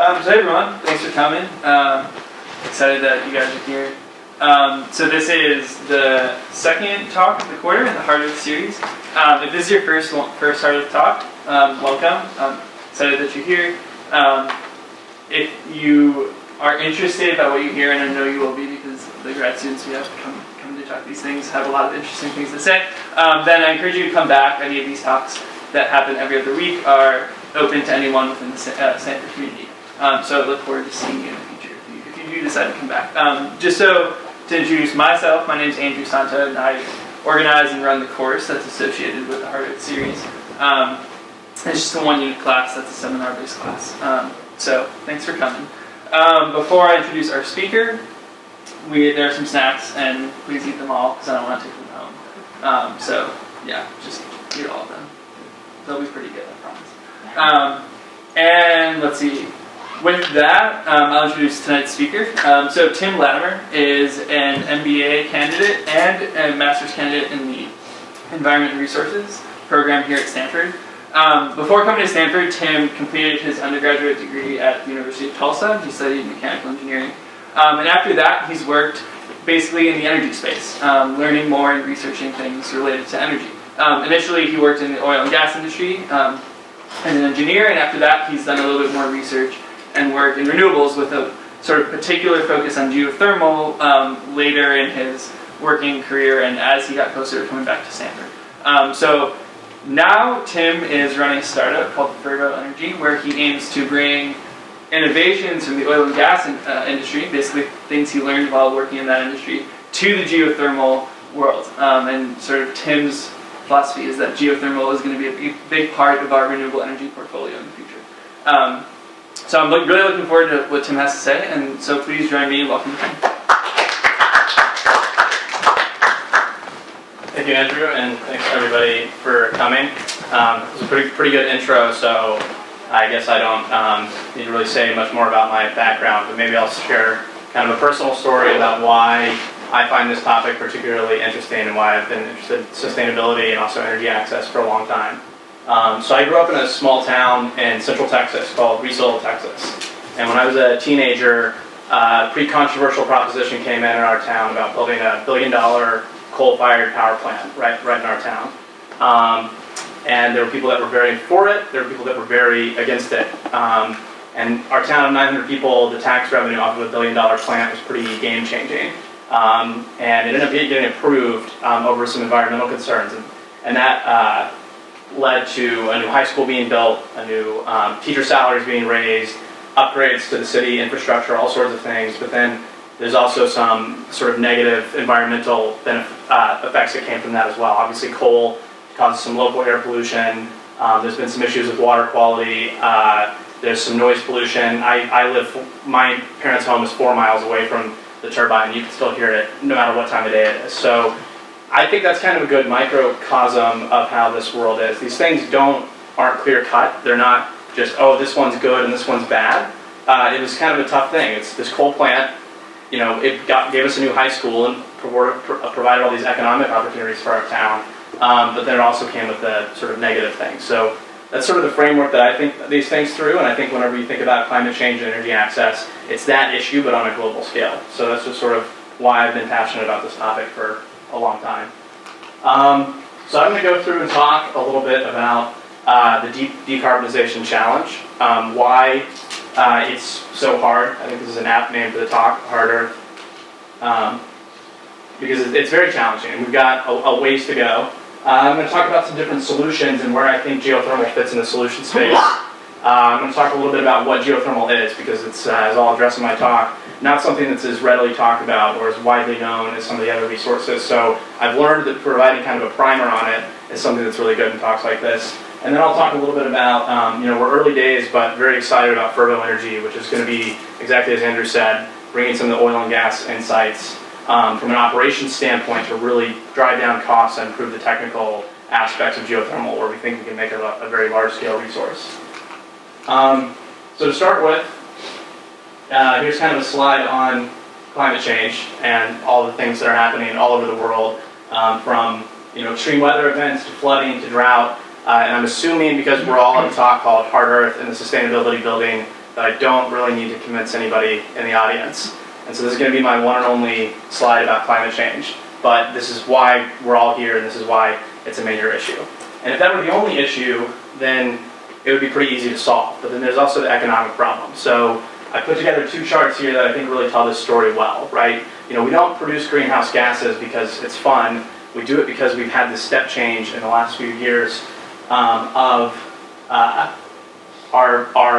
So hey everyone, thanks for coming. Excited that you guys are here. So this is the second talk of the quarter in the Heart Earth series. If this is your first Heart Earth talk, welcome. I'm excited that you're here. If you are interested about what you hear, and I know you will be because the grad students we have come to talk these things have a lot of interesting things to say, then I encourage you to come back. Any of these talks that happen every other week are open to anyone within the Stanford community. So I look forward to seeing you in the future if you do decide to come back. Just so to introduce myself, my name is Andrew Santa, and I organize and run the course that's associated with the Heart Earth series. It's just a one-unit class. That's a seminar-based class. So thanks for coming. Before I introduce our speaker, there are some snacks, and please eat them all because I don't want to take them home. So yeah, just eat all of them. They'll be pretty good, I promise. And let's see. With that, I'll introduce tonight's speaker. So Tim Latimer is an MBA candidate and a master's candidate in the Environment and Resources program here at Stanford. Before coming to Stanford, Tim completed his undergraduate degree at the University of Tulsa. He studied mechanical engineering. And after that, he's worked basically in the energy space, learning more and researching things related to energy. Initially, he worked in the oil and gas industry as an engineer, and after that, he's done a little bit more research and work in renewables with a sort of particular focus on geothermal later in his working career and as he got closer to coming back to Stanford. So now Tim is running a startup called Fervo Energy, where he aims to bring innovations from the oil and gas industry, basically things he learned while working in that industry, to the geothermal world. And sort of Tim's philosophy is that geothermal is going to be a big part of our renewable energy portfolio in the future. So I'm really looking forward to what Tim has to say, and so please join me in welcoming Tim. Thank you, Andrew, and thanks everybody for coming. It was a pretty good intro, so I guess I don't need to really say much more about my background, but maybe I'll share kind of a personal story about why I find this topic particularly interesting and why I've been interested in sustainability and also energy access for a long time. So I grew up in a small town in central Texas called Reesol, Texas. And when I was a teenager, a pretty controversial proposition came in our town about building a $1 billion coal-fired power plant right in our town. And there were people that were very for it, there were people that were very against it. And our town of 900 people, the tax revenue off of a $1 billion plant was pretty game-changing. And it ended up getting approved over some environmental concerns. And that led to a new high school being built, a new teacher salaries being raised, upgrades to the city infrastructure, all sorts of things. But then there's also some sort of negative environmental effects that came from that as well. Obviously, coal causes some local air pollution. There's been some issues with water quality. There's some noise pollution. My parents' home is 4 miles away from the turbine. You can still hear it no matter what time of day it is. So I think that's kind of a good microcosm of how this world is. These things aren't clear cut. They're not just, oh, this one's good and this one's bad. It was kind of a tough thing. It's this coal plant, it gave us a new high school and provided all these economic opportunities for our town. But then it also came with the sort of negative things. So that's sort of the framework that I think these things through. And I think whenever you think about climate change and energy access, it's that issue, but on a global scale. So that's just sort of why I've been passionate about this topic for a long time. So I'm going to go through and talk a little bit about the decarbonization challenge, why it's so hard. I think this is an apt name for the talk, Hard Earth, because it's very challenging. We've got a ways to go. I'm going to talk about some different solutions and where I think geothermal fits in the solution space. I'm going to talk a little bit about what geothermal is, because it's, as I'll address in my talk, not something that's as readily talked about or as widely known as some of the other resources. So I've learned that providing kind of a primer on it is something that's really good in talks like this. And then I'll talk a little bit about, we're early days, but very excited about Fervo Energy, which is going to be, exactly as Andrew said, bringing some of the oil and gas insights from an operations standpoint to really drive down costs and improve the technical aspects of geothermal, where we think we can make it a very large-scale resource. So to start with, here's kind of a slide on climate change and all the things that are happening all over the world, from extreme weather events to flooding to drought. And I'm assuming, because we're all at a talk called Hard Earth in the sustainability building, that I don't really need to convince anybody in the audience. And so this is going to be my one and only slide about climate change. But this is why we're all here, and this is why it's a major issue. And if that were the only issue, then it would be pretty easy to solve. But then there's also the economic problem. So I put together two charts here that I think really tell this story well, right? You know, we don't produce greenhouse gases because it's fun. We do it because we've had this step change in the last few years of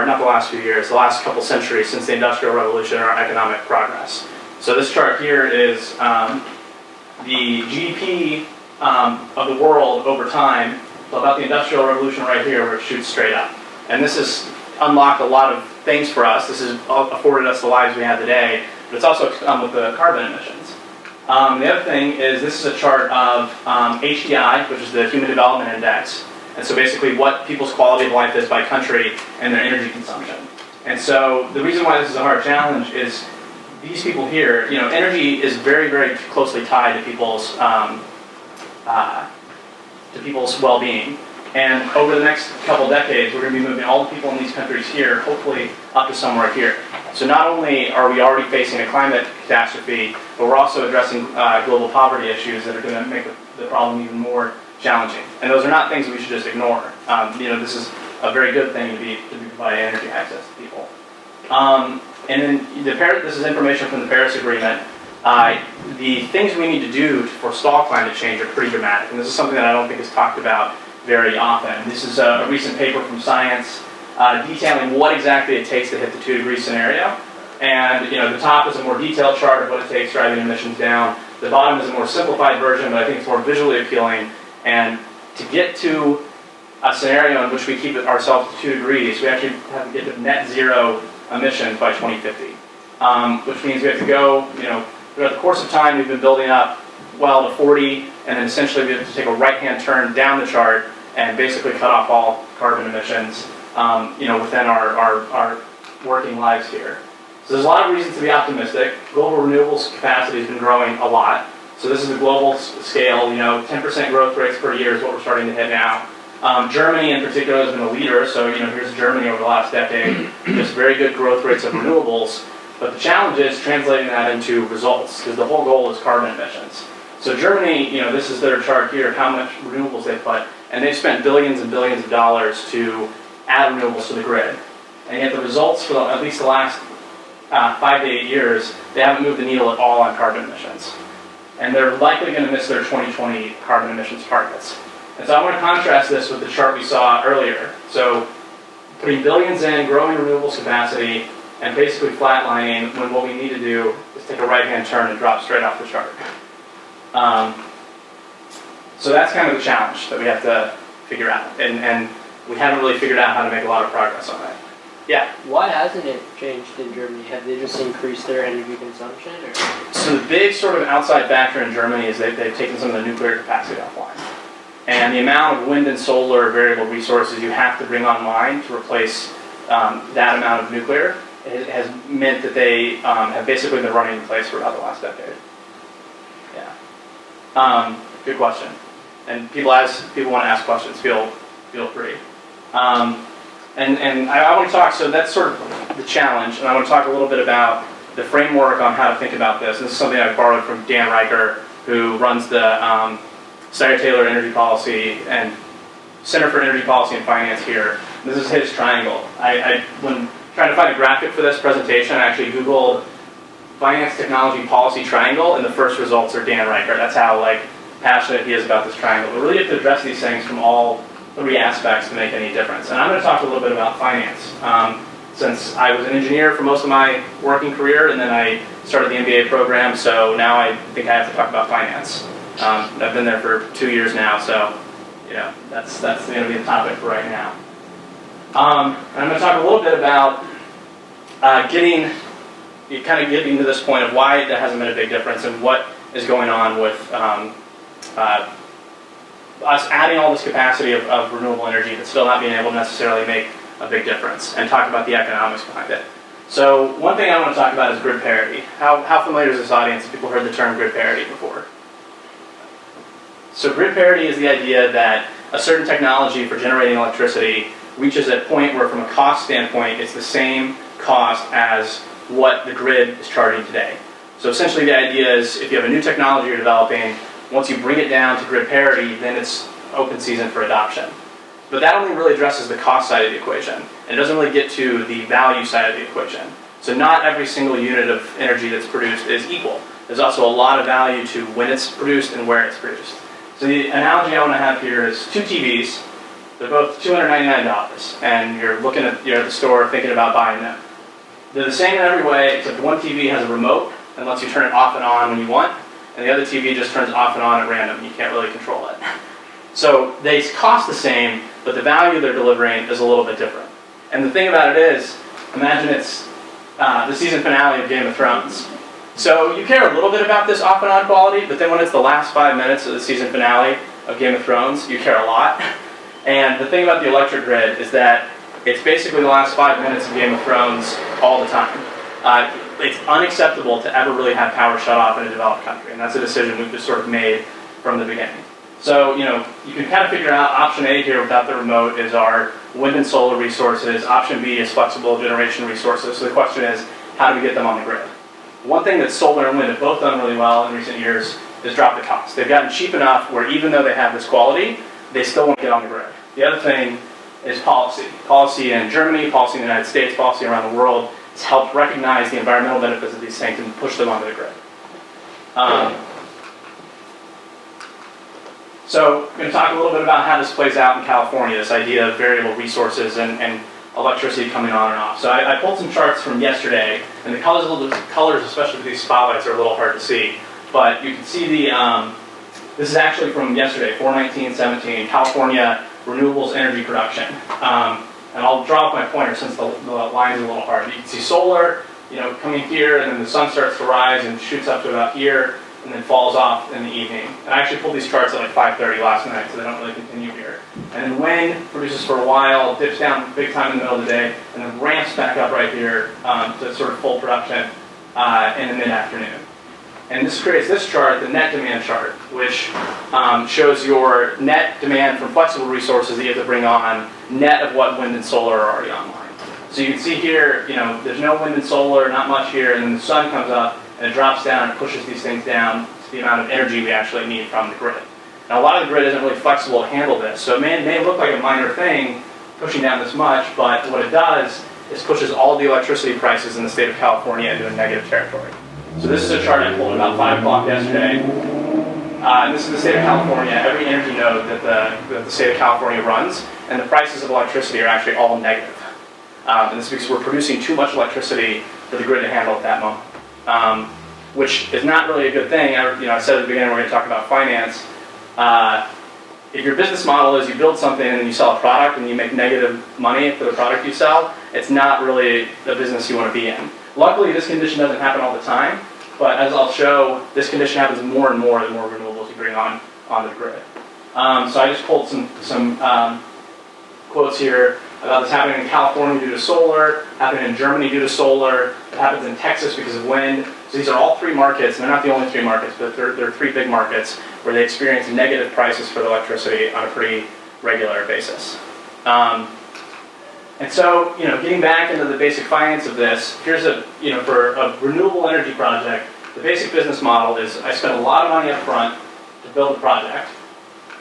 not the last few years, the last couple centuries since the Industrial Revolution and our economic progress. So this chart here is the GDP of the world over time, so about the Industrial Revolution right here where it shoots straight up. And this has unlocked a lot of things for us. This has afforded us the lives we have today, but it's also come with the carbon emissions. The other thing is this is a chart of HDI, which is the Human Development Index. And so basically what people's quality of life is by country and their energy consumption. And so the reason why this is a hard challenge is these people here, you know, energy is very, very closely tied to people's well-being. And over the next couple decades, we're going to be moving all the people in these countries here, hopefully up to somewhere here. So not only are we already facing a climate catastrophe, but we're also addressing global poverty issues that are going to make the problem even more challenging. And those are not things we should just ignore. You know, this is a very good thing to be providing energy access to people. And then this is information from the Paris Agreement. The things we need to do to forestall climate change are pretty dramatic, and this is something that I don't think is talked about very often. This is a recent paper from Science detailing what exactly it takes to hit the 2-degree scenario. And you know, the top is a more detailed chart of what it takes driving emissions down. The bottom is a more simplified version, but I think it's more visually appealing. And to get to a scenario in which we keep ourselves to 2 degrees, we actually have to get to net zero emissions by 2050, which means we have to go, you know, throughout the course of time, we've been building up well to 40, and then essentially we have to take a right-hand turn down the chart and basically cut off all carbon emissions, you know, within our working lives here. So there's a lot of reasons to be optimistic. Global renewables capacity has been growing a lot. So this is the global scale, you know, 10% growth rates per year is what we're starting to hit now. Germany in particular has been a leader, so you know, here's Germany over the last decade, just very good growth rates of renewables. But the challenge is translating that into results, because the whole goal is carbon emissions. So Germany, you know, this is their chart here of how much renewables they put, and they've spent billions and billions of dollars to add renewables to the grid. And yet the results for at least the last 5 to 8 years, they haven't moved the needle at all on carbon emissions. And they're likely going to miss their 2020 carbon emissions targets. And so I want to contrast this with the chart we saw earlier. So putting billions in, growing renewables capacity, and basically flatlining when what we need to do is take a right-hand turn and drop straight off the chart. So that's kind of the challenge that we have to figure out. And we haven't really figured out how to make a lot of progress on that. Yeah? Why hasn't it changed in Germany? Have they just increased their energy consumption? Or? So the big sort of outside factor in Germany is they've taken some of the nuclear capacity offline. And the amount of wind and solar variable resources you have to bring online to replace that amount of nuclear has meant that they have basically been running in place for about the last decade. Yeah. Good question. And people want to ask questions, feel free. And I want to talk, so that's sort of the challenge, and I want to talk a little bit about the framework on how to think about this. And this is something I borrowed from Dan Riker, who runs the Taylor Energy Policy and Center for Energy Policy and Finance here. This is his triangle. When trying to find a graphic for this presentation, I actually Googled Finance Technology Policy Triangle, and the first results are Dan Riker. That's how passionate he is about this triangle. But really you have to address these things from all 3 aspects to make any difference. And I'm going to talk a little bit about finance. Since I was an engineer for most of my working career, and then I started the MBA program, so now I think I have to talk about finance. I've been there for 2 years now, so you know, that's going to be the topic for right now. And I'm going to talk a little bit about getting to this point of why there hasn't been a big difference and what is going on with us adding all this capacity of renewable energy but still not being able to necessarily make a big difference, and talk about the economics behind it. So one thing I want to talk about is grid parity. How familiar is this audience? Have people heard the term grid parity before? So grid parity is the idea that a certain technology for generating electricity reaches a point where from a cost standpoint, it's the same cost as what the grid is charging today. So essentially the idea is if you have a new technology you're developing, once you bring it down to grid parity, then it's open season for adoption. But that only really addresses the cost side of the equation. And it doesn't really get to the value side of the equation. So not every single unit of energy that's produced is equal. There's also a lot of value to when it's produced and where it's produced. So the analogy I want to have here is two TVs. They're both $299, and you're at the store thinking about buying them. They're the same in every way, except one TV has a remote and lets you turn it off and on when you want, and the other TV just turns off and on at random. You can't really control it. So they cost the same, but the value they're delivering is a little bit different. And the thing about it is, imagine it's the season finale of Game of Thrones. So you care a little bit about this off and on quality, but then when it's the last 5 minutes of the season finale of Game of Thrones, you care a lot. And the thing about the electric grid is that it's basically the last 5 minutes of Game of Thrones all the time. It's unacceptable to ever really have power shut off in a developed country, and that's a decision we've just sort of made from the beginning. So, you can kind of figure out option A here without the remote is our wind and solar resources. Option B is flexible generation resources. So the question is, how do we get them on the grid? One thing that solar and wind have both done really well in recent years is drop the cost. They've gotten cheap enough where even though they have this quality, they still won't get on the grid. The other thing is policy. Policy in Germany, policy in the United States, policy around the world has helped recognize the environmental benefits of these things and push them onto the grid. So I'm going to talk a little bit about how this plays out in California, this idea of variable resources and electricity coming on and off. So I pulled some charts from yesterday, and the colors, especially with these spotlights, are a little hard to see. But you can see this is actually from yesterday, 4/19/17, California renewables energy production. And I'll draw up my pointer since the line's a little hard. You can see solar, coming here, and then the sun starts to rise and shoots up to about here, and then falls off in the evening. And I actually pulled these charts at like 5:30 last night, so they don't really continue here. And then wind produces for a while, dips down big time in the middle of the day, and then ramps back up right here to sort of full production in the mid-afternoon. And this creates this chart, the net demand chart, which shows your net demand from flexible resources that you have to bring on, net of what wind and solar are already online. So you can see here, there's no wind and solar, not much here, and then the sun comes up, and it drops down and pushes these things down to the amount of energy we actually need from the grid. Now, a lot of the grid isn't really flexible to handle this, so it may look like a minor thing, pushing down this much, but what it does is pushes all the electricity prices in the state of California into a negative territory. So this is a chart I pulled about 5 o'clock yesterday. This is the state of California, every energy node that the state of California runs, and the prices of electricity are actually all negative. And this is because we're producing too much electricity for the grid to handle at that moment. Which is not really a good thing. I said at the beginning we're going to talk about finance. If your business model is you build something and then you sell a product and you make negative money for the product you sell, it's not really the business you want to be in. Luckily, this condition doesn't happen all the time, but as I'll show, this condition happens more and more the more renewables you bring onto the grid. So I just pulled some quotes here about this happening in California due to solar, happening in Germany due to solar, it happens in Texas because of wind. So these are all 3 markets, and they're not the only 3 markets, but they're 3 big markets where they experience negative prices for the electricity on a pretty regular basis. And so, getting back into the basic finance of this, here's for a renewable energy project, the basic business model is I spend a lot of money up front to build a project,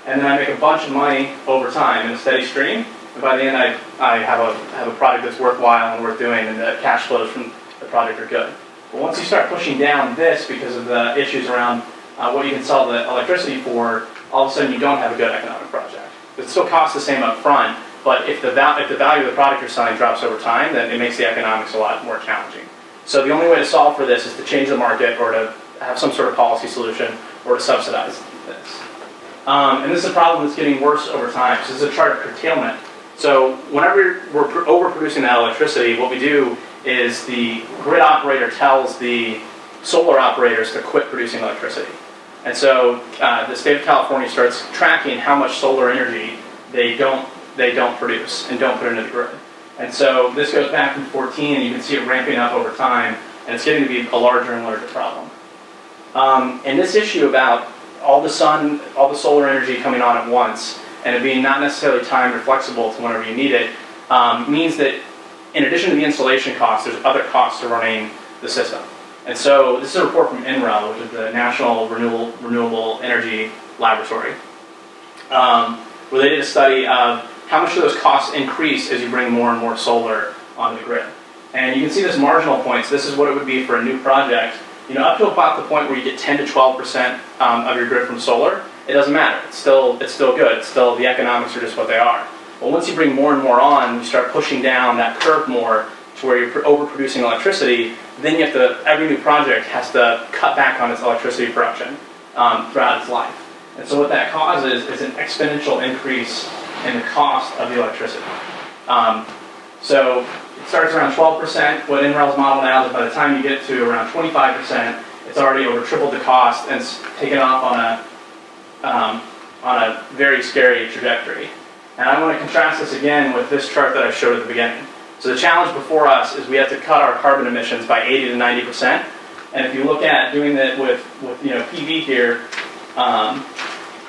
and then I make a bunch of money over time in a steady stream, and by the end I have a product that's worthwhile and worth doing, and the cash flows from the project are good. But once you start pushing down this because of the issues around what you can sell the electricity for, all of a sudden you don't have a good economic project. It still costs the same up front, but if the value of the product you're selling drops over time, then it makes the economics a lot more challenging. So the only way to solve for this is to change the market or to have some sort of policy solution or to subsidize this. And this is a problem that's getting worse over time. So this is a chart of curtailment. So whenever we're overproducing that electricity, what we do is the grid operator tells the solar operators to quit producing electricity. And so the state of California starts tracking how much solar energy they don't produce and don't put into the grid. And so this goes back from 14, and you can see it ramping up over time, and it's getting to be a larger and larger problem. And this issue about all the solar energy coming on at once and it being not necessarily timed or flexible to whenever you need it, means that in addition to the installation costs, there's other costs to running the system. And so this is a report from NREL, which is the National Renewable Energy Laboratory, where they did a study of how much do those costs increase as you bring more and more solar onto the grid. And you can see this marginal points. This is what it would be for a new project. You know, up to about the point where you get 10 to 12% of your grid from solar, it doesn't matter. It's still good. It's still, the economics are just what they are. But once you bring more and more on, you start pushing down that curve more to where you're overproducing electricity. Then you have to, every new project has to cut back on its electricity production throughout its life. And so what that causes is an exponential increase in the cost of the electricity. So it starts around 12%. What NREL's model now is by the time you get to around 25%, it's already over tripled the cost and it's taken off on a very scary trajectory. And I want to contrast this again with this chart that I showed at the beginning. So the challenge before us is we have to cut our carbon emissions by 80 to 90%. And if you look at doing that with PV here,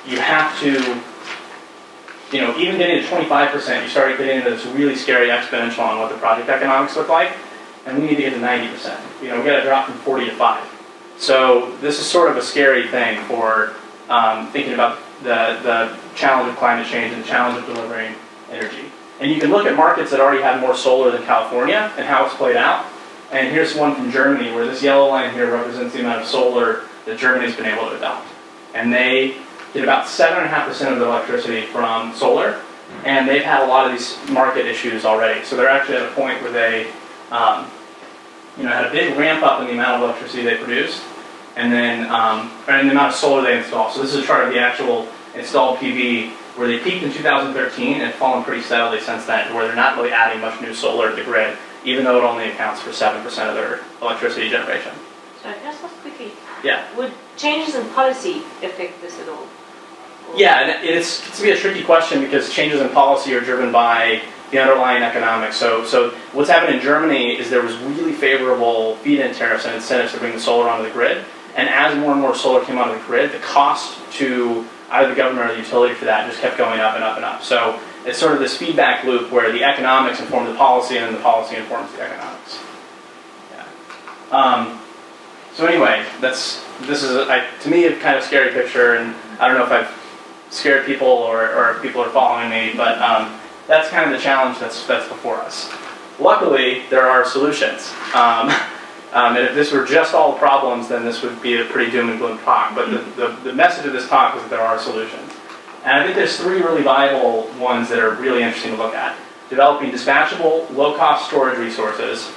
you have to, even getting to 25%, you start getting into this really scary exponential on what the project economics look like. And we need to get to 90%. We got to drop from 40 to 5. So this is sort of a scary thing for thinking about the challenge of climate change and the challenge of delivering energy. And you can look at markets that already have more solar than California and how it's played out. And here's one from Germany where this yellow line here represents the amount of solar that Germany's been able to adopt. And they get about 7.5% of the electricity from solar, and they've had a lot of these market issues already. So they're actually at a point where they had a big ramp up in the amount of electricity they produced, and then and the amount of solar they install. So this is a chart of the actual installed PV where they peaked in 2013 and have fallen pretty steadily since then, where they're not really adding much new solar to the grid, even though it only accounts for 7% of their electricity generation. Sorry, can I just ask quickly? Yeah. Would changes in policy affect this at all? Yeah, and it's to be a tricky question because changes in policy are driven by the underlying economics. So what's happened in Germany is there was really favorable feed-in tariffs and incentives to bring the solar onto the grid. And as more and more solar came onto the grid, the cost to either the government or the utility for that just kept going up and up and up. So it's sort of this feedback loop where the economics inform the policy and then the policy informs the economics. Yeah. So anyway, this is to me a kind of scary picture, and I don't know if I've scared people or if people are following me, but that's kind of the challenge that's before us. Luckily, there are solutions. And if this were just all problems, then this would be a pretty doom and gloom talk. But the message of this talk is that there are solutions. And I think there's 3 really viable ones that are really interesting to look at. Developing dispatchable, low-cost storage resources,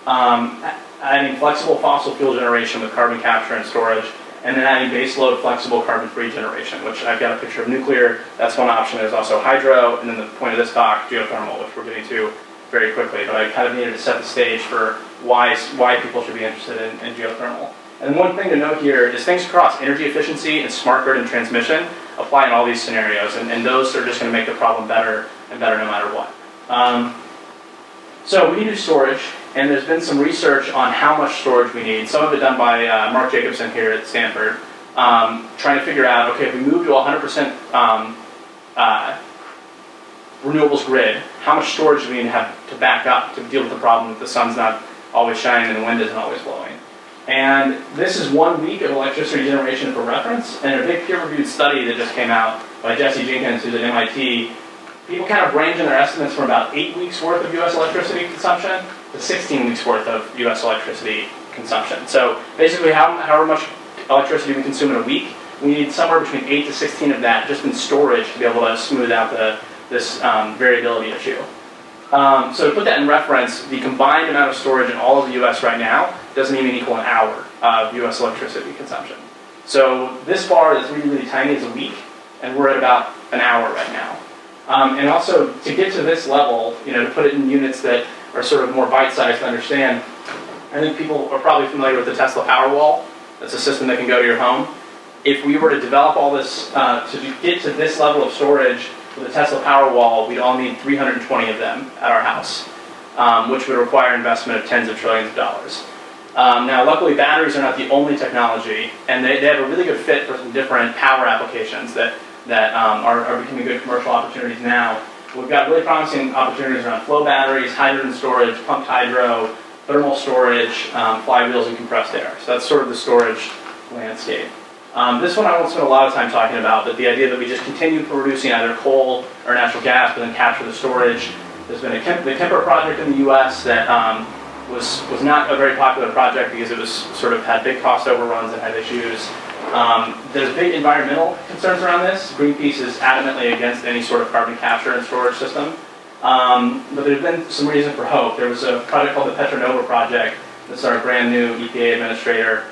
adding flexible fossil fuel generation with carbon capture and storage, and then adding baseload flexible carbon-free generation, which I've got a picture of nuclear. That's one option. There's also hydro, and then the point of this talk, geothermal, which we're getting to very quickly. But I kind of needed to set the stage for why people should be interested in geothermal. And one thing to note here is things across energy efficiency and smart grid and transmission apply in all these scenarios, and those are just going to make the problem better and better no matter what. So we can do storage, and there's been some research on how much storage we need. Some of it done by Mark Jacobson here at Stanford, trying to figure out, okay, if we move to 100% renewables grid, how much storage do we need to have to back up to deal with the problem that the sun's not always shining and the wind isn't always blowing? And this is 1 week of electricity generation for reference, and a big peer-reviewed study that just came out by Jesse Jenkins, who's at MIT. People kind of range in their estimates from about 8 weeks worth of U.S. electricity consumption to 16 weeks worth of U.S. electricity consumption. So basically, however much electricity we consume in a week, we need somewhere between 8 to 16 of that just in storage to be able to smooth out this variability issue. So to put that in reference, the combined amount of storage in all of the U.S. right now doesn't even equal an hour of U.S. electricity consumption. So this bar that's really, really tiny is a week, and we're at about an hour right now. And also, to get to this level, to put it in units that are sort of more bite-sized to understand, I think people are probably familiar with the Tesla Powerwall. That's a system that can go to your home. If we were to develop all this, to get to this level of storage with a Tesla Powerwall, we'd all need 320 of them at our house, which would require investment of tens of trillions of dollars. Now, luckily, batteries are not the only technology, and they have a really good fit for some different power applications that that are becoming good commercial opportunities now. We've got really promising opportunities around flow batteries, hydrogen storage, pumped hydro, thermal storage, flywheels, and compressed air. So that's sort of the storage landscape. This one I won't spend a lot of time talking about, but the idea that we just continue producing either coal or natural gas, but then capture the storage. There's been the Kemper project in the U.S. that was not a very popular project because it was sort of had big cost overruns and had issues. There's big environmental concerns around this. Greenpeace is adamantly against any sort of carbon capture and storage system. But there's been some reason for hope. There was a project called the Petronova project. This is our brand new EPA administrator.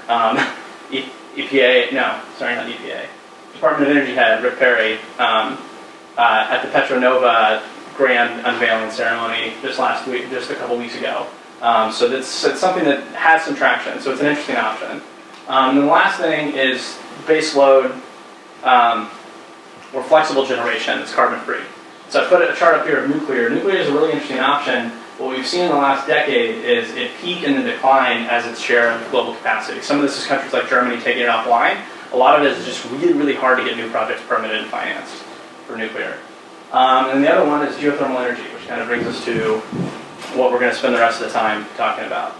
EPA, no, sorry, not EPA. Department of Energy head, Rick Perry, at the Petronova grand unveiling ceremony just a couple weeks ago. So it's something that has some traction, so it's an interesting option. And the last thing is base load or flexible generation that's carbon free. So I put a chart up here of nuclear. Nuclear is a really interesting option. What we've seen in the last decade is it peaked and then declined as its share of global capacity. Some of this is countries like Germany taking it offline. A lot of it is just really, really hard to get new projects permitted and financed for nuclear. And the other one is geothermal energy, which kind of brings us to what we're going to spend the rest of the time talking about.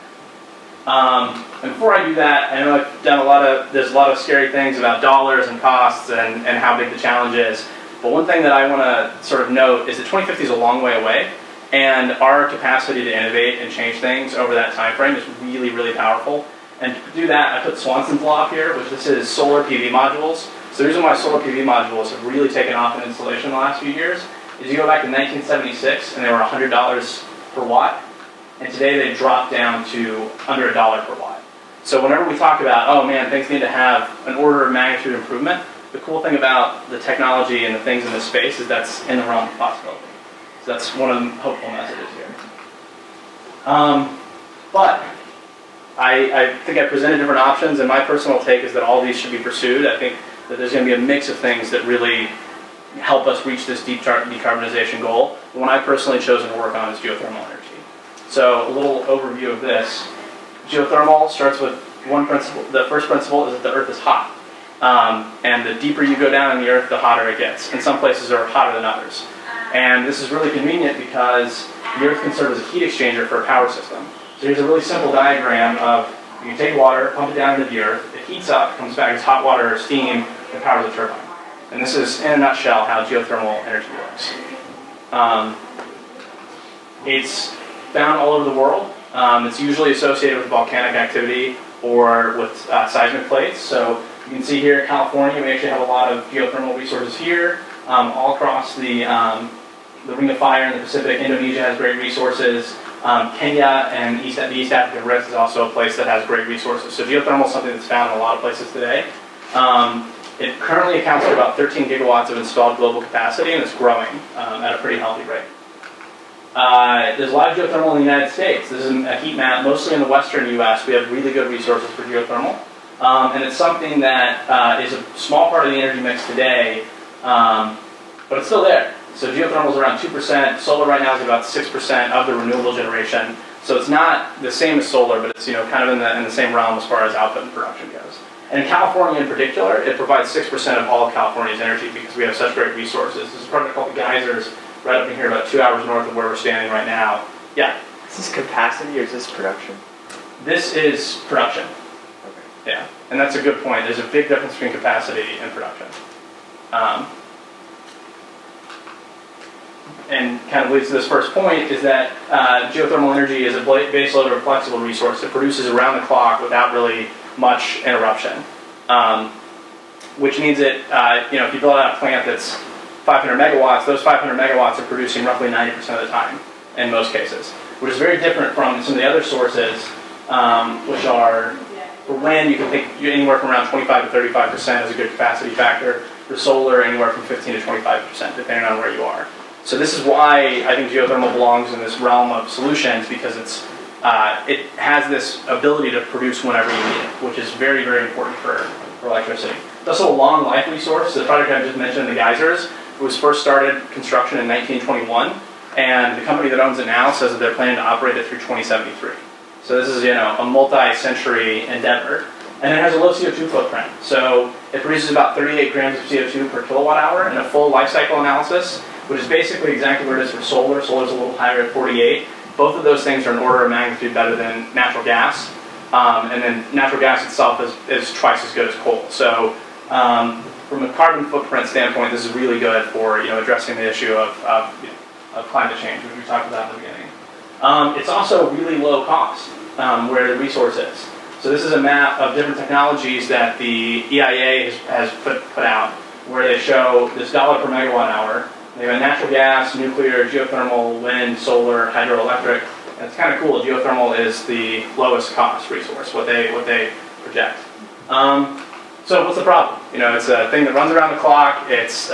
And before I do that, I know I've done there's a lot of scary things about dollars and costs and how big the challenge is. But one thing that I want to sort of note is that 2050 is a long way away, and our capacity to innovate and change things over that time frame is really, really powerful. And to do that, I put Swanson's law up here, which this is solar PV modules. So the reason why solar PV modules have really taken off in installation in the last few years is you go back to 1976 and they were $100 per watt, and today they dropped down to under $1 per watt. So whenever we talk about, oh man, things need to have an order of magnitude improvement, the cool thing about the technology and the things in this space is that's in the realm of possibility. So that's one of the hopeful messages here. But I think I presented different options, and my personal take is that all these should be pursued. I think that there's going to be a mix of things that really help us reach this decarbonization goal. The one I've personally chosen to work on is geothermal energy. So a little overview of this. Geothermal starts with one principle. The first principle is that the Earth is hot. And the deeper you go down in the Earth, the hotter it gets. And some places are hotter than others. And this is really convenient because the Earth can serve as a heat exchanger for a power system. So here's a really simple diagram of you take water, pump it down into the Earth, it heats up, comes back as hot water or steam, and powers a turbine. And this is, in a nutshell, how geothermal energy works. It's found all over the world. It's usually associated with volcanic activity or with seismic plates. So you can see here in California, we actually have a lot of geothermal resources here. All across the Ring of Fire in the Pacific, Indonesia has great resources. Kenya and the East African Rift is also a place that has great resources. So geothermal is something that's found in a lot of places today. It currently accounts for about 13 gigawatts of installed global capacity, and it's growing at a pretty healthy rate. There's a lot of geothermal in the United States. This is a heat map, mostly in the western U.S. We have really good resources for geothermal. And it's something that is a small part of the energy mix today, but it's still there. So geothermal is around 2%. Solar right now is about 6% of the renewable generation. So it's not the same as solar, but it's kind of in the same realm as far as output and production goes. And in California in particular, it provides 6% of all of California's energy because we have such great resources. There's a project called the Geysers right up in here, about 2 hours north of where we're standing right now. Yeah. Is this capacity or is this production? This is production. Okay. Yeah, and that's a good point. There's a big difference between capacity and production. And kind of leads to this first point is that geothermal energy is a baseload or flexible resource that produces around the clock without really much interruption. Which means that if you build out a plant that's 500 megawatts, those 500 megawatts are producing roughly 90% of the time in most cases, which is very different from some of the other sources, which are for wind, you can think anywhere from around 25 to 35% is a good capacity factor. For solar, anywhere from 15 to 25%, depending on where you are. So this is why I think geothermal belongs in this realm of solutions, because it has this ability to produce whenever you need it, which is very, very important for electricity. It's also a long life resource. The project I just mentioned, the Geysers, was first started construction in 1921, and the company that owns it now says that they're planning to operate it through 2073. So this is a multi-century endeavor. And it has a low CO2 footprint. So it produces about 38 grams of CO2 per kilowatt hour in a full life cycle analysis, which is basically exactly what it is for solar. Solar is a little higher at 48. Both of those things are an order of magnitude better than natural gas. And then natural gas itself is twice as good as coal. So from a carbon footprint standpoint, this is really good for addressing the issue of climate change, which we talked about in the beginning. It's also really low cost where the resource is. So this is a map of different technologies that the EIA has put out, where they show this dollar per megawatt hour. They have natural gas, nuclear, geothermal, wind, solar, hydroelectric. And it's kind of cool. Geothermal is the lowest cost resource, what they project. So what's the problem? It's a thing that runs around the clock. It's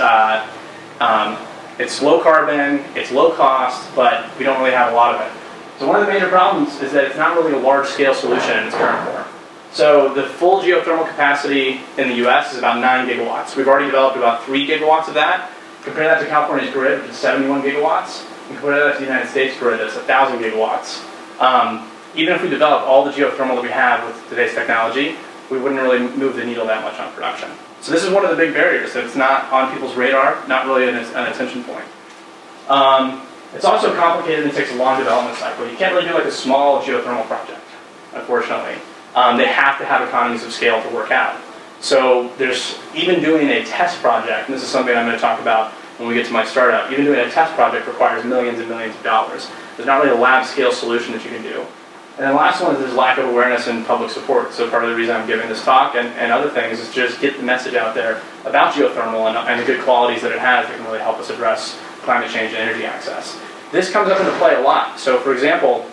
low carbon, it's low cost, but we don't really have a lot of it. So one of the major problems is that it's not really a large-scale solution in its current form. So the full geothermal capacity in the US is about 9 gigawatts. We've already developed about 3 gigawatts of that. Compare that to California's grid, which is 71 gigawatts. And compare that to the United States grid, that's 1,000 gigawatts. Even if we develop all the geothermal that we have with today's technology, we wouldn't really move the needle that much on production. So this is one of the big barriers, that it's not on people's radar, not really an attention point. It's also complicated and takes a long development cycle. You can't really do like a small geothermal project, unfortunately. They have to have economies of scale to work out. So there's even doing a test project, and this is something I'm going to talk about when we get to my startup, even doing a test project requires millions and millions of dollars. There's not really a lab scale solution that you can do. And then the last one is there's lack of awareness and public support. So part of the reason I'm giving this talk and other things is just get the message out there about geothermal and the good qualities that it has that can really help us address climate change and energy access. This comes up into play a lot. So for example,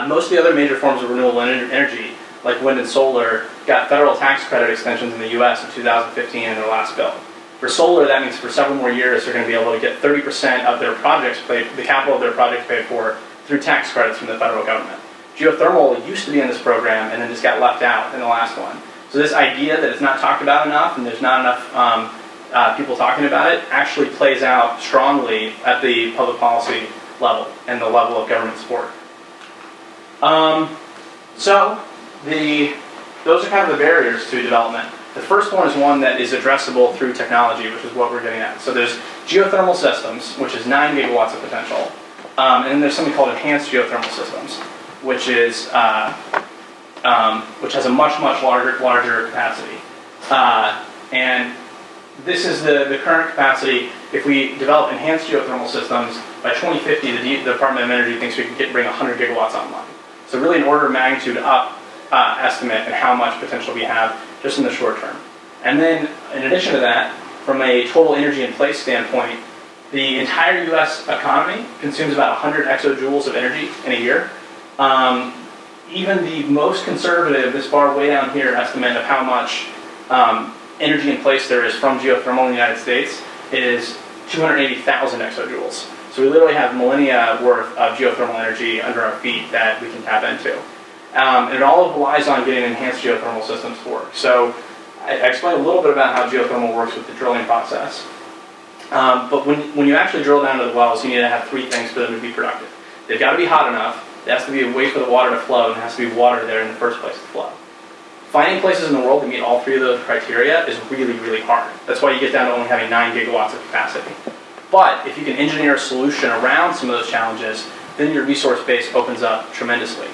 most of the other major forms of renewable energy, like wind and solar, got federal tax credit extensions in the US in 2015 in their last bill. For solar, that means for several more years they're going to be able to get 30% of their projects paid, the capital of their projects paid for, through tax credits from the federal government. Geothermal used to be in this program and then just got left out in the last one. So this idea that it's not talked about enough and there's not enough people talking about it actually plays out strongly at the public policy level and the level of government support. Those are kind of the barriers to development. The first one is one that is addressable through technology, which is what we're getting at. So there's geothermal systems, which is 9 gigawatts of potential. And then there's something called enhanced geothermal systems, which has a much larger capacity. And this is the current capacity. If we develop enhanced geothermal systems, by 2050, the Department of Energy thinks we can bring 100 gigawatts online. So really an order of magnitude up estimate and how much potential we have just in the short term. And then in addition to that, from a total energy in place standpoint, the entire US economy consumes about 100 exajoules of energy in a year. Even the most conservative, this bar way down here, estimate of how much energy in place there is from geothermal in the United States is 280,000 exajoules. So we literally have millennia worth of geothermal energy under our feet that we can tap into. And it all relies on getting enhanced geothermal systems to work. So I explained a little bit about how geothermal works with the drilling process. But when you actually drill down to the wells, you need to have 3 things for them to be productive. They've got to be hot enough, there has to be a way for the water to flow, and there has to be water there in the first place to flow. Finding places in the world that meet all 3 of those criteria is really, really hard. That's why you get down to only having 9 gigawatts of capacity. But if you can engineer a solution around some of those challenges, then your resource base opens up tremendously.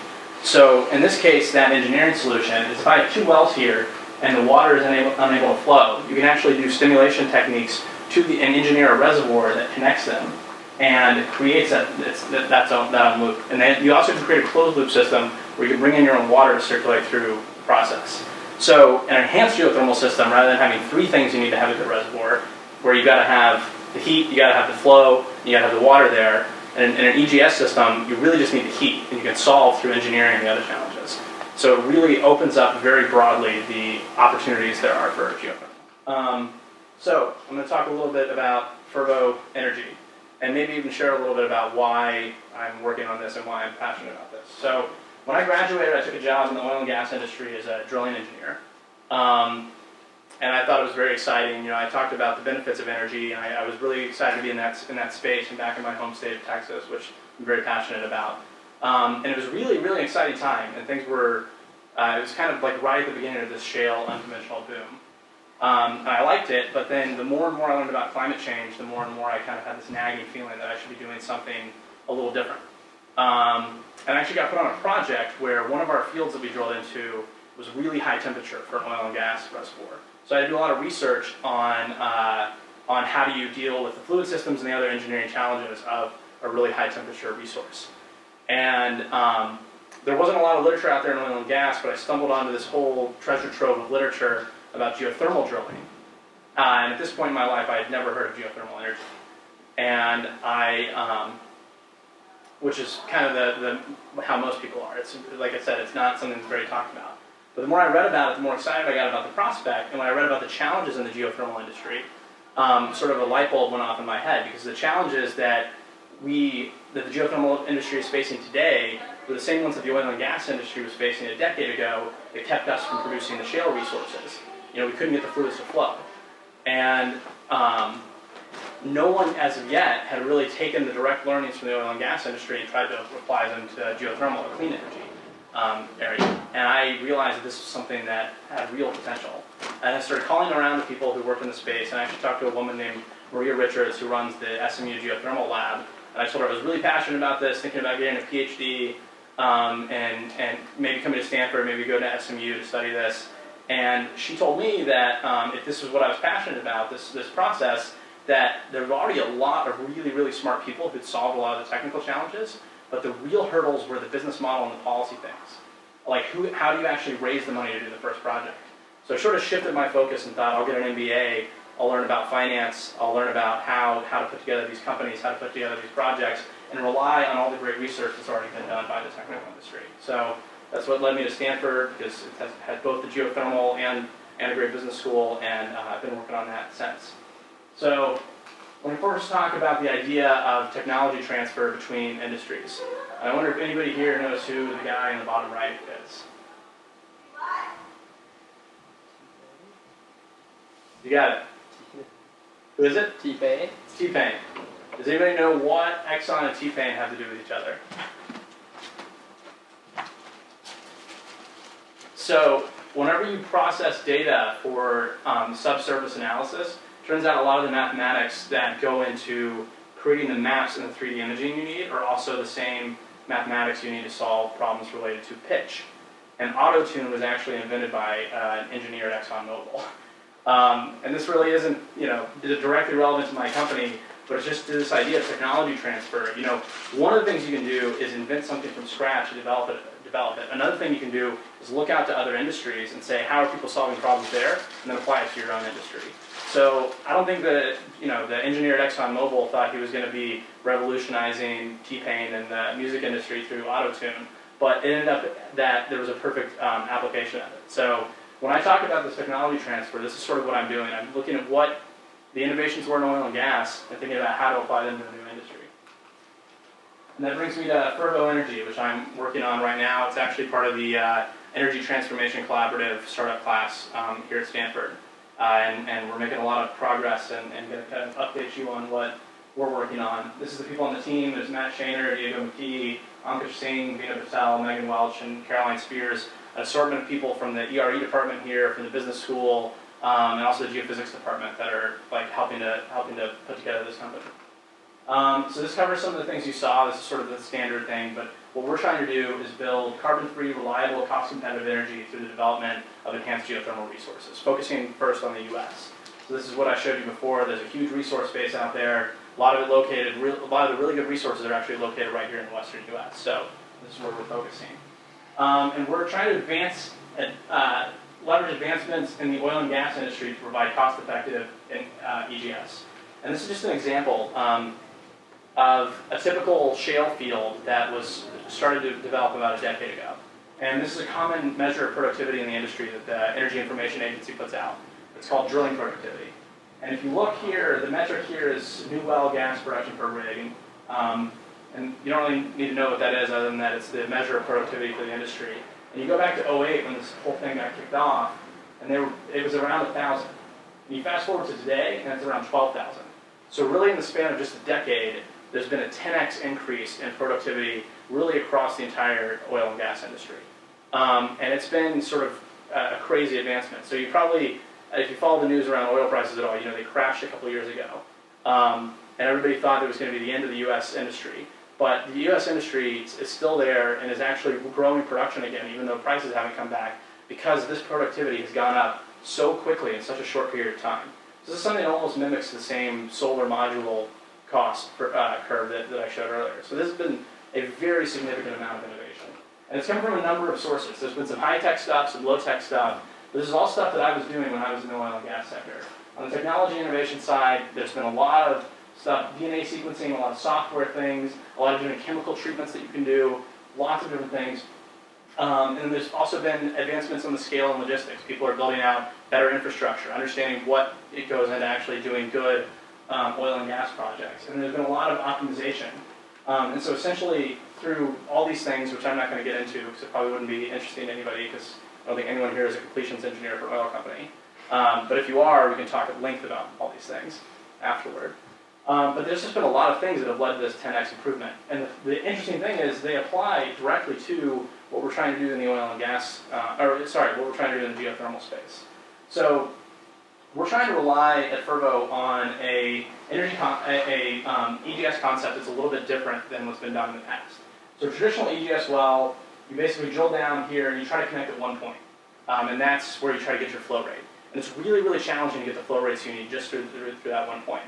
So in this case, that engineering solution is if I have 2 wells here and the water is unable to flow, you can actually do stimulation techniques and engineer a reservoir that connects them and creates that loop. And then you also can create a closed loop system where you can bring in your own water to circulate through the process. So an enhanced geothermal system, rather than having 3 things you need to have in the reservoir, where you got to have the heat, you got to have the flow, you got to have the water there. And in an EGS system, you really just need the heat, and you can solve through engineering the other challenges. So it really opens up very broadly the opportunities there are for geothermal. So I'm going to talk a little bit about Fervo Energy, and maybe even share a little bit about why I'm working on this and why I'm passionate about this. So when I graduated, I took a job in the oil and gas industry as a drilling engineer. And I thought it was very exciting. I talked about the benefits of energy, and I was really excited to be in that space and back in my home state of Texas, which I'm very passionate about. And it was really, really exciting time, and things were It was kind of like right at the beginning of this shale unconventional boom. And I liked it, but then the more and more I learned about climate change, the more and more I kind of had this nagging feeling that I should be doing something a little different. And I actually got put on a project where one of our fields that we drilled into was really high temperature for an oil and gas reservoir. So I had to do a lot of research on how do you deal with the fluid systems and the other engineering challenges of a really high temperature resource. And there wasn't a lot of literature out there in oil and gas, but I stumbled onto this whole treasure trove of literature about geothermal drilling. And at this point in my life, I had never heard of geothermal energy. And which is kind of how most people are. It's, like I said, it's not something that's very talked about. But the more I read about it, the more excited I got about the prospect. And when I read about the challenges in the geothermal industry, sort of a light bulb went off in my head, because the challenges that the geothermal industry is facing today were the same ones that the oil and gas industry was facing a decade ago that kept us from producing the shale resources. We couldn't get the fluids to flow. And no one, as of yet, had really taken the direct learnings from the oil and gas industry and tried to apply them to geothermal or clean energy area. And I realized that this was something that had real potential. And I started calling around to people who worked in the space, and I actually talked to a woman named Maria Richards, who runs the SMU Geothermal Lab. And I told her I was really passionate about this, thinking about getting a PhD, and maybe coming to Stanford, maybe go to SMU to study this. And she told me that if this was what I was passionate about, this process, that there were already a lot of really, really smart people who'd solved a lot of the technical challenges, but the real hurdles were the business model and the policy things. Like how do you actually raise the money to do the first project? So I sort of shifted my focus and thought, I'll get an MBA, I'll learn about finance, I'll learn about how to put together these companies, how to put together these projects, and rely on all the great research that's already been done by the technical industry. So that's what led me to Stanford, because it has both the geothermal and a great business school, and I've been working on that since. So when we first talk about the idea of technology transfer between industries, I wonder if anybody here knows who the guy in the bottom right is. You got it. Who is it? T-Pain. It's T-Pain. Does anybody know what Exxon and T-Pain have to do with each other? So whenever you process data for subsurface analysis, turns out a lot of the mathematics that go into creating the maps and the 3D imaging you need are also the same mathematics you need to solve problems related to pitch. And auto-tune was actually invented by an engineer at ExxonMobil. And this really isn't, directly relevant to my company, but it's just this idea of technology transfer. One of the things you can do is invent something from scratch and develop it. Another thing you can do is look out to other industries and say, how are people solving problems there, and then apply it to your own industry. So I don't think that the engineer at ExxonMobil thought he was going to be revolutionizing T-Pain and the music industry through auto-tune, but it ended up that there was a perfect application of it. So when I talk about this technology transfer, this is sort of what I'm doing. I'm looking at what the innovations were in oil and gas and thinking about how to apply them to the new industry. And that brings me to Fervo Energy, which I'm working on right now. It's actually part of the Energy Transformation Collaborative startup class here at Stanford. And we're making a lot of progress and going to kind of update you on what we're working on. This is the people on the team. There's Matt Shaner, Diego McKee, Ankush Singh, Veena Patel, Megan Welch, and Caroline Spears. An assortment of people from the ERE department here, from the business school, and also the geophysics department that are helping to put together this company. So this covers some of the things you saw. This is sort of the standard thing, but what we're trying to do is build carbon-free, reliable, cost-competitive energy through the development of enhanced geothermal resources, focusing first on the U.S. So this is what I showed you before. There's a huge resource base out there. A lot of the really good resources are actually located right here in the western U.S. So this is where we're focusing. And we're trying to leverage advancements in the oil and gas industry to provide cost-effective EGS. And this is just an example of a typical shale field that was started to develop about a decade ago. And this is a common measure of productivity in the industry that the Energy Information Agency puts out. It's called drilling productivity. And if you look here, the metric here is new well gas production per rig. And you don't really need to know what that is other than that it's the measure of productivity for the industry. And you go back to 2008 when this whole thing got kicked off, and it was around 1,000. And you fast forward to today, and it's around 12,000. So really in the span of just a decade, there's been a 10x increase in productivity really across the entire oil and gas industry. And it's been sort of a crazy advancement. So you probably, if you follow the news around oil prices at all, you know they crashed a couple years ago. And everybody thought it was going to be the end of the U.S. industry. But the U.S. industry is still there and is actually growing production again, even though prices haven't come back, because this productivity has gone up so quickly in such a short period of time. So this is something that almost mimics the same solar module cost curve that I showed earlier. So this has been a very significant amount of innovation. And it's come from a number of sources. There's been some high-tech stuff, some low-tech stuff. But this is all stuff that I was doing when I was in the oil and gas sector. On the technology innovation side, there's been a lot of stuff, DNA sequencing, a lot of software things, a lot of different chemical treatments that you can do, lots of different things. And there's also been advancements on the scale and logistics. People are building out better infrastructure, understanding what it goes into actually doing good oil and gas projects. And there's been a lot of optimization. And so essentially, through all these things, which I'm not going to get into because it probably wouldn't be interesting to anybody because I don't think anyone here is a completions engineer for an oil company. But if you are, we can talk at length about all these things afterward. But there's just been a lot of things that have led to this 10x improvement. And the interesting thing is they apply directly to what we're trying to do in the oil and gas, what we're trying to do in the geothermal space. So we're trying to rely at Fervo on a EGS concept that's a little bit different than what's been done in the past. So traditional EGS well, you basically drill down here and you try to connect at one point. And that's where you try to get your flow rate. And it's really, really challenging to get the flow rates you need just through that one point.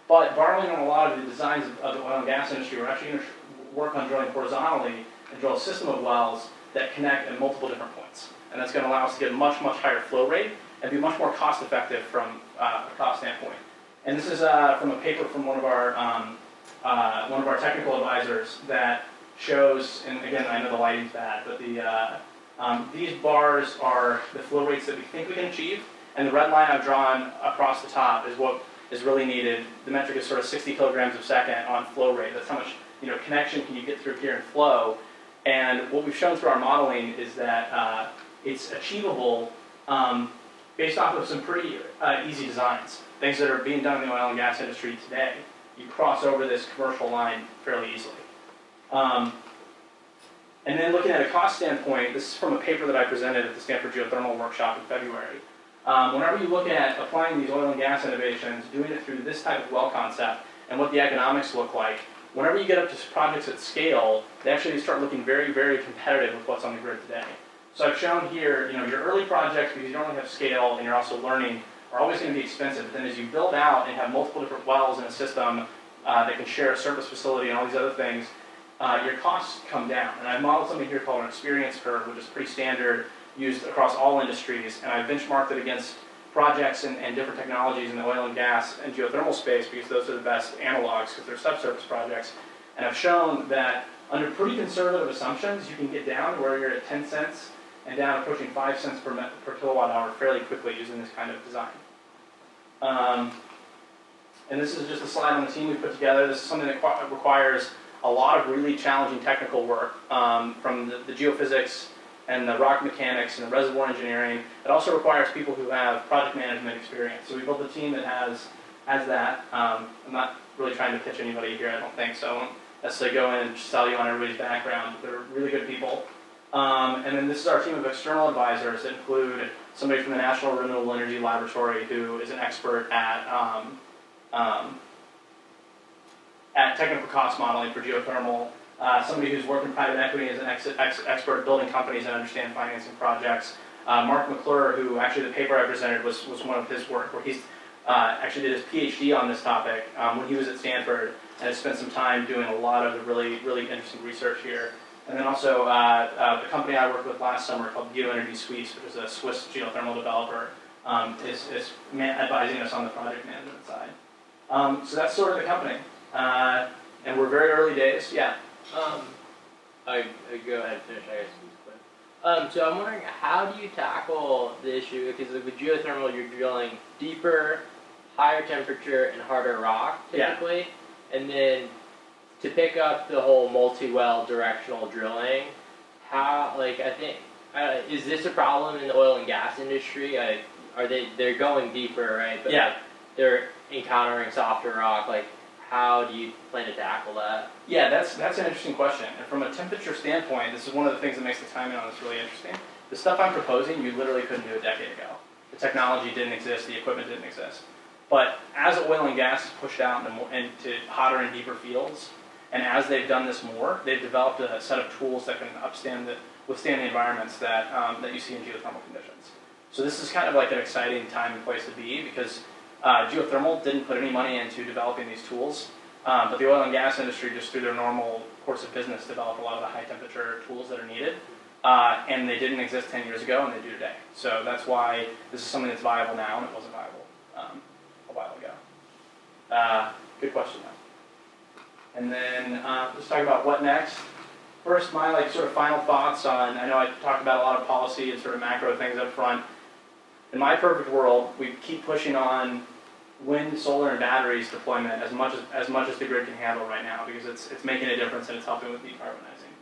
But borrowing on a lot of the designs of the oil and gas industry, we're actually going to work on drilling horizontally and drill a system of wells that connect at multiple different points. And that's going to allow us to get a much, much higher flow rate and be much more cost effective from a cost standpoint. And this is from a paper from one of our technical advisors that shows, and again, I know the lighting's bad, but these bars are the flow rates that we think we can achieve, and the red line I've drawn across the top is what is really needed. The metric is sort of 60 kilograms a second on flow rate. That's how much connection can you get through here in flow. And what we've shown through our modeling is that it's achievable based off of some pretty easy designs. Things that are being done in the oil and gas industry today. You cross over this commercial line fairly easily. And then looking at a cost standpoint, this is from a paper that I presented at the Stanford Geothermal Workshop in February. Whenever you look at applying these oil and gas innovations, doing it through this type of well concept, and what the economics look like, whenever you get up to projects at scale, they actually start looking very, very competitive with what's on the grid today. So I've shown here, your early projects, because you don't really have scale and you're also learning, are always going to be expensive. But then as you build out and have multiple different wells in a system that can share a surface facility and all these other things, your costs come down. And I've modeled something here called an experience curve, which is pretty standard, used across all industries, and I've benchmarked it against projects and different technologies in the oil and gas and geothermal space because those are the best analogs because they're subsurface projects. And I've shown that under pretty conservative assumptions, you can get down to where you're at 10 cents and down approaching 5 cents per kilowatt hour fairly quickly using this kind of design. And this is just a slide on the team we put together. This is something that requires a lot of really challenging technical work from the geophysics and the rock mechanics and the reservoir engineering. It also requires people who have project management experience. So we built a team that has that. I'm not really trying to pitch anybody here, I don't think, so I won't necessarily go in and sell you on everybody's background, but they're really good people. And then this is our team of external advisors that include somebody from the National Renewable Energy Laboratory who is an expert at technical cost modeling for geothermal. Somebody who's worked in private equity as an expert at building companies and understand financing projects. Mark McClure, who actually the paper I presented was one of his work, where he's actually did his PhD on this topic when he was at Stanford and has spent some time doing a lot of the really, really interesting research here. And then also the company I worked with last summer called Geoenergy Suisse, which is a Swiss geothermal developer, is advising us on the project management side. So that's sort of the company. And we're very early days, yeah. I go ahead and finish, I guess, quick. So I'm wondering, how do you tackle the issue? Because with geothermal, you're drilling deeper, higher temperature, and harder rock, typically. Yeah. And then to pick up the whole multi-well directional drilling, is this a problem in the oil and gas industry? They're going deeper, right? But yeah. They're encountering softer rock. how do you plan to tackle that? Yeah, that's an interesting question. And from a temperature standpoint, this is one of the things that makes the timing on this really interesting. The stuff I'm proposing, you literally couldn't do a decade ago. The technology didn't exist, the equipment didn't exist. But as oil and gas is pushed out into hotter and deeper fields, and as they've done this more, they've developed a set of tools that can withstand the environments that you see in geothermal conditions. So this is kind of like an exciting time and place to be, because geothermal didn't put any money into developing these tools, but the oil and gas industry, just through their normal course of business, developed a lot of the high temperature tools that are needed, and they didn't exist 10 years ago, and they do today. So that's why this is something that's viable now, and it wasn't viable a while ago. Good question, though. And then let's talk about what next. First, my sort of final thoughts on, I know I talked about a lot of policy and sort of macro things up front. In my perfect world, we keep pushing on wind, solar, and batteries deployment as much as the grid can handle right now, because it's making a difference and it's helping with decarbonizing.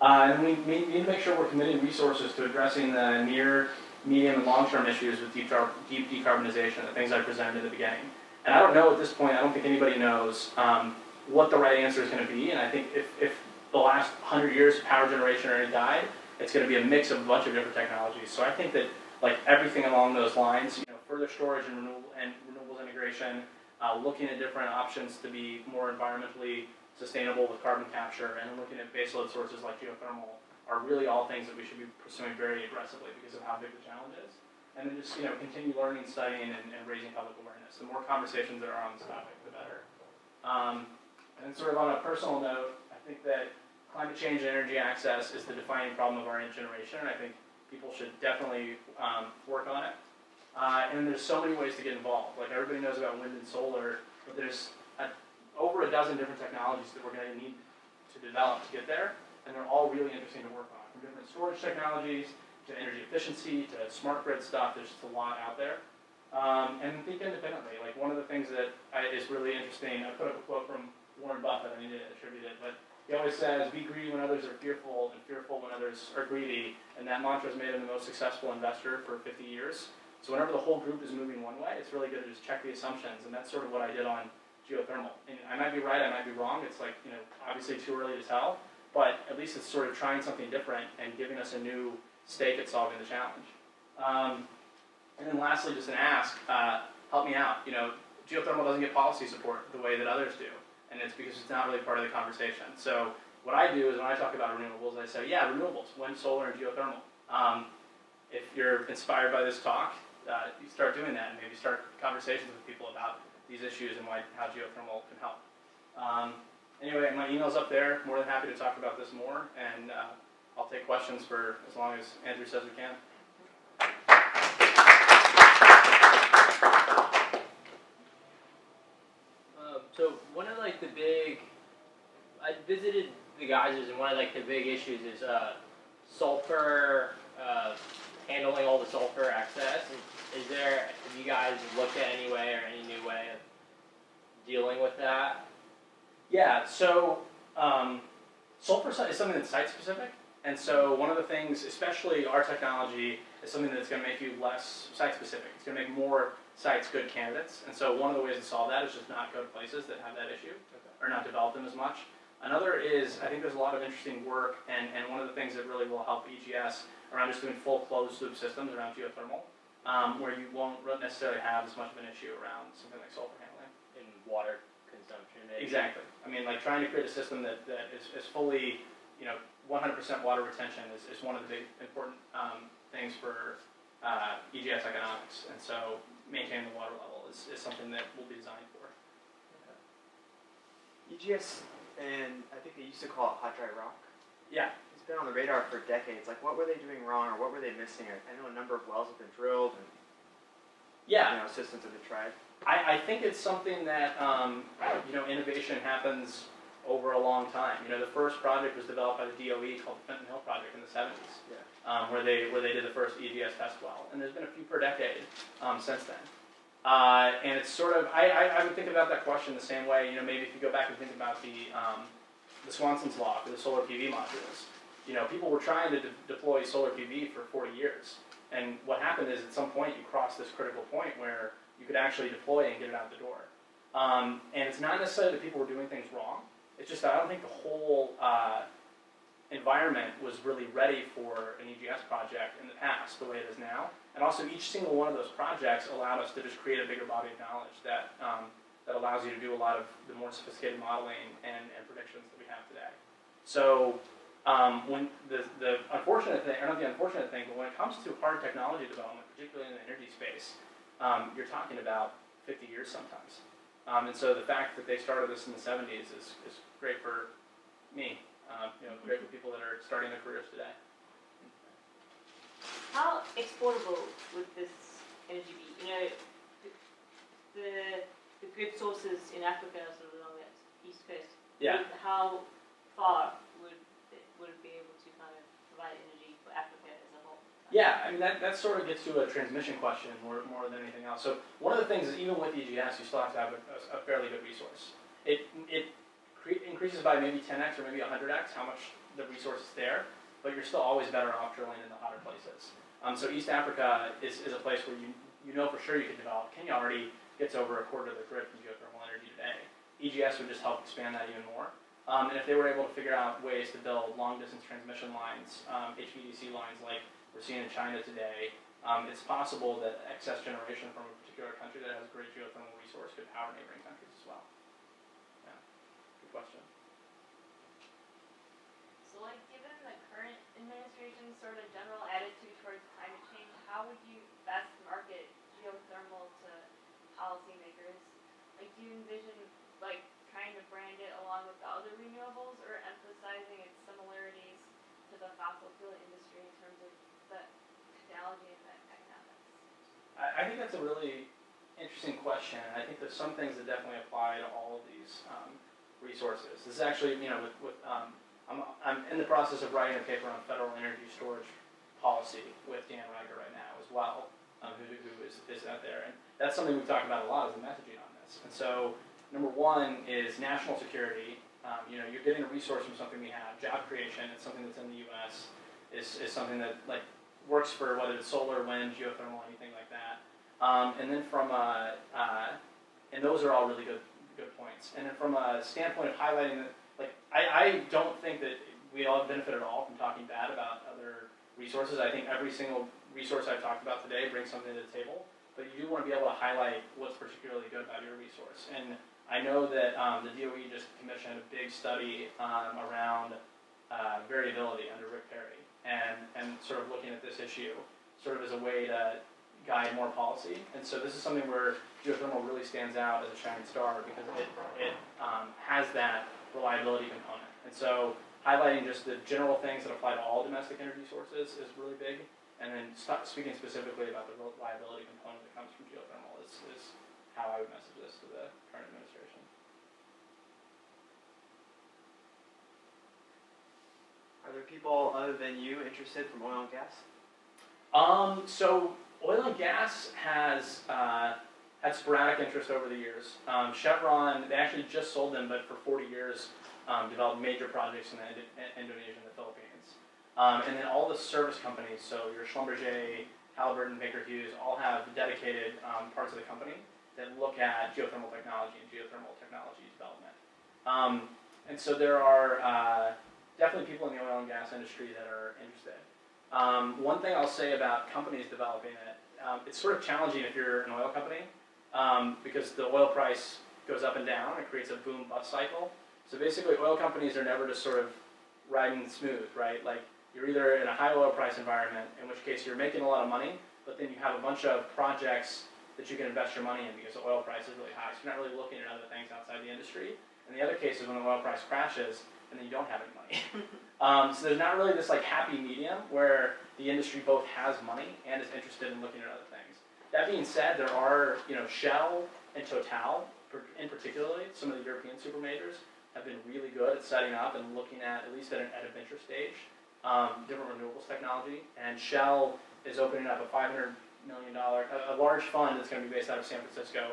And we need to make sure we're committing resources to addressing the near, medium, and long-term issues with deep decarbonization, the things I presented at the beginning. And I don't know at this point, I don't think anybody knows what the right answer is going to be. And I think if the last 100 years of power generation already died, it's going to be a mix of a bunch of different technologies. So I think that everything along those lines, further storage and renewables integration, looking at different options to be more environmentally sustainable with carbon capture, and looking at baseload sources like geothermal are really all things that we should be pursuing very aggressively because of how big the challenge is. And then just continue learning, studying, and raising public awareness. The more conversations that are on this topic, the better. And sort of on a personal note, I think that climate change and energy access is the defining problem of our generation, and I think people should definitely work on it. And there's so many ways to get involved. Everybody knows about wind and solar, but there's over a dozen different technologies that we're going to need to develop to get there, and they're all really interesting to work on. From different storage technologies to energy efficiency to smart grid stuff, there's just a lot out there. And think independently. One of the things that is really interesting, I put up a quote from Warren Buffett, I need to attribute it, but he always says, be greedy when others are fearful, and fearful when others are greedy. And that mantra has made him the most successful investor for 50 years. So whenever the whole group is moving one way, it's really good to just check the assumptions. And that's sort of what I did on geothermal. And I might be right, I might be wrong. It's obviously too early to tell. But at least it's sort of trying something different and giving us a new stake at solving the challenge. And then lastly, just an ask, help me out. Geothermal doesn't get policy support the way that others do. And it's because it's not really part of the conversation. So what I do is when I talk about renewables, I say, yeah, renewables, wind, solar, and geothermal. If you're inspired by this talk, you start doing that and maybe start conversations with people about these issues and how geothermal can help. Anyway, my email's up there. More than happy to talk about this more, and I'll take questions for as long as Andrew says we can. So one of the big, I visited the geysers, and one of the big issues is sulfur, handling all the sulfur excess. Have you guys looked at any way or any new way of dealing with that? Yeah, so sulfur is something that's site specific. And so one of the things, especially our technology, is something that's going to make you less site specific. It's going to make more sites good candidates. And so one of the ways to solve that is just not go to places that have that issue, or not develop them as much. Another is, I think there's a lot of interesting work, and one of the things that really will help EGS around just doing full closed loop systems around geothermal, where you won't necessarily have as much of an issue around something like sulfur handling. In water consumption, maybe? Exactly. I mean, trying to create a system that is fully, 100% water retention is one of the big important things for EGS economics. And so maintaining the water level is something that will be designed for. EGS, and I think they used to call it hot dry rock. Yeah. It's been on the radar for decades. What were they doing wrong, or what were they missing? I know a number of wells have been drilled, and systems have been tried. I think it's something that innovation happens over a long time. The first project was developed by the DOE called the Fenton Hill Project in the 70s, where they did the first EGS test well, and there's been a few per decade since then. And it's sort of I would think about that question the same way. Maybe if you go back and think about the Swanson's law for the solar PV modules. People were trying to deploy solar PV for 40 years, and what happened is at some point you crossed this critical point where you could actually deploy and get it out the door. And it's not necessarily that people were doing things wrong. It's just that I don't think the whole environment was really ready for an EGS project in the past the way it is now. And also each single one of those projects allowed us to just create a bigger body of knowledge that, that allows you to do a lot of the more sophisticated modeling and predictions that we have today. So when the unfortunate thing, or not the unfortunate thing, but when it comes to hard technology development, particularly in the energy space, you're talking about 50 years sometimes. And so the fact that they started this in the 70s is great for me. Great for people that are starting their careers today. How exportable would this energy be? You know, the good sources in Africa are sort of along that east coast. Yeah. How far would it be able to kind of provide energy for Africa as a whole? Yeah, I mean, that sort of gets to a transmission question more than anything else. So one of the things is even with EGS, you still have to have a fairly good resource. It increases by maybe 10x or maybe 100x how much the resource is there, but you're still always better off drilling in the hotter places. So East Africa is a place where you know for sure you can develop. Kenya already gets over a quarter of the grid from geothermal energy today. EGS would just help expand that even more. And if they were able to figure out ways to build long-distance transmission lines, HVDC lines like we're seeing in China today, it's possible that excess generation from a particular country that has a great geothermal resource could power neighboring countries as well. Yeah, good question. So, like, given the current administration's sort of general attitude towards climate change, how would you best market geothermal to policymakers? Like, do you envision, like, trying to brand it along with the other renewables, or emphasizing its similarities to the fossil fuel industry in terms of the technology and the economics? I think that's a really interesting question. I think there's some things that definitely apply to all of these resources. This is actually, I'm in the process of writing a paper on federal energy storage policy with Dan Reiger right now as well, who is out there. And that's something we've talked about a lot, is the messaging on this. And so number one is national security. You're getting a resource from something we have. Job creation, it's something that's in the U.S., is something that works for whether it's solar, wind, geothermal, anything like that. And then and those are all really good points. And then from a standpoint of highlighting that, I don't think that we all benefit at all from talking bad about other resources. I think every single resource I've talked about today brings something to the table, but you do want to be able to highlight what's particularly good about your resource. And I know that the DOE just commissioned a big study around variability under Rick Perry, and sort of looking at this issue sort of as a way to guide more policy. And so this is something where geothermal really stands out as a shining star because it has that reliability component. And so highlighting just the general things that apply to all domestic energy sources is really big. And then speaking specifically about the reliability component that comes from geothermal is how I would message this to the current administration. Are there people other than you interested from oil and gas? So oil and gas has had sporadic interest over the years. Chevron, they actually just sold them, but for 40 years developed major projects in Indonesia and the Philippines. And then all the service companies, so your Schlumberger, Halliburton, Baker Hughes, all have dedicated parts of the company that look at geothermal technology and geothermal technology development. And so there are definitely people in the oil and gas industry that are interested. One thing I'll say about companies developing it, it's sort of challenging if you're an oil company because the oil price goes up and down. It creates a boom-bust cycle. So basically, oil companies are never just sort of riding smooth, right? Like you're either in a high oil price environment, in which case you're making a lot of money, but then you have a bunch of projects that you can invest your money in because the oil price is really high. So you're not really looking at other things outside the industry. And the other case is when the oil price crashes and then you don't have any money. So there's not really this happy medium where the industry both has money and is interested in looking at other things. That being said, there are, Shell and Total, in particularly, some of the European super majors have been really good at setting up and looking at least at a venture stage, different renewables technology. And Shell is opening up a $500 million, a large fund that's going to be based out of San Francisco,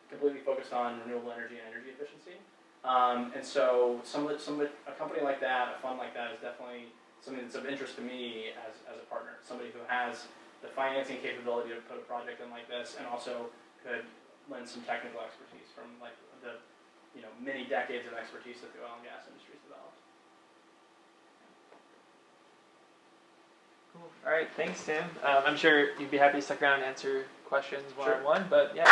completely focused on renewable energy and energy efficiency. And so a company like that, a fund like that is definitely something that's of interest to me as a partner, somebody who has the financing capability to put a project in like this and also could lend some technical expertise. from like the many decades of expertise that the oil and gas industry's developed. Cool. All right, thanks, Tim. I'm sure you'd be happy to stick around and answer questions Sure. one-on-one, but yeah.